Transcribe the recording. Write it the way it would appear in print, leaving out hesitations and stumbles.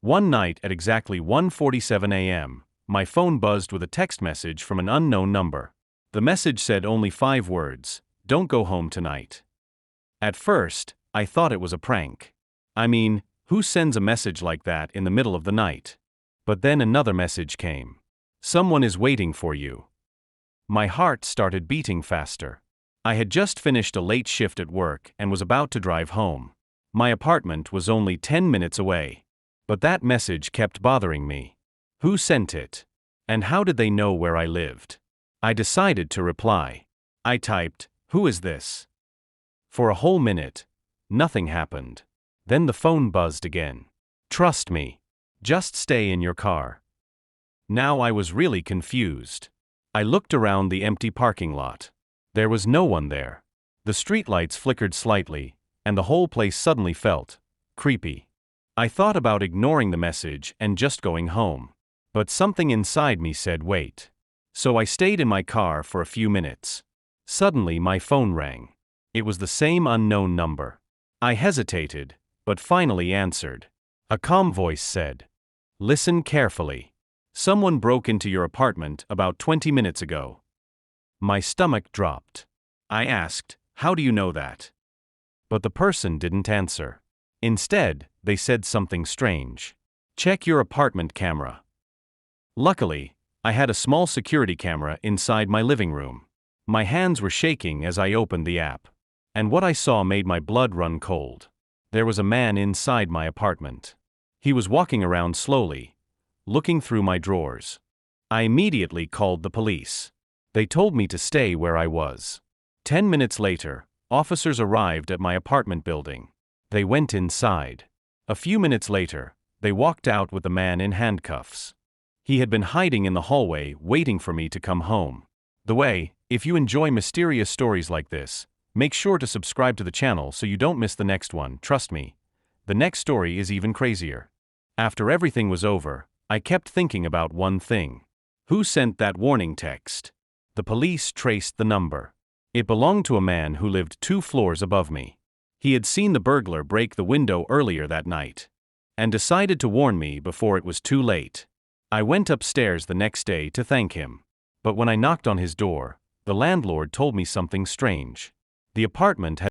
One night at exactly 1:47 a.m., my phone buzzed with a text message from an unknown number. The message said only 5 words: "Don't go home tonight." At first, I thought it was a prank. I mean, who sends a message like that in the middle of the night? But then another message came. "Someone is waiting for you." My heart started beating faster. I had just finished a late shift at work and was about to drive home. My apartment was only 10 minutes away. But that message kept bothering me. Who sent it? And how did they know where I lived? I decided to reply. I typed, "Who is this?" For a whole minute, nothing happened. Then the phone buzzed again. "Trust me. Just stay in your car." Now I was really confused. I looked around the empty parking lot. There was no one there. The streetlights flickered slightly, and the whole place suddenly felt creepy. I thought about ignoring the message and just going home. But something inside me said wait. So I stayed in my car for a few minutes. Suddenly my phone rang. It was the same unknown number. I hesitated, but finally answered. A calm voice said, "Listen carefully. Someone broke into your apartment about 20 minutes ago." My stomach dropped. I asked, "How do you know that?" But the person didn't answer. Instead, they said something strange. "Check your apartment camera." Luckily, I had a small security camera inside my living room. My hands were shaking as I opened the app. And what I saw made my blood run cold. There was a man inside my apartment. He was walking around slowly, looking through my drawers. I immediately called the police. They told me to stay where I was. 10 minutes later, officers arrived at my apartment building. They went inside. A few minutes later, they walked out with the man in handcuffs. He had been hiding in the hallway waiting for me to come home. The way, if you enjoy mysterious stories like this, make sure to subscribe to the channel so you don't miss the next one. Trust me, the next story is even crazier. After everything was over, I kept thinking about one thing. Who sent that warning text? The police traced the number. It belonged to a man who lived 2 floors above me. He had seen the burglar break the window earlier that night and decided to warn me before it was too late. I went upstairs the next day to thank him. But when I knocked on his door, the landlord told me something strange. The apartment had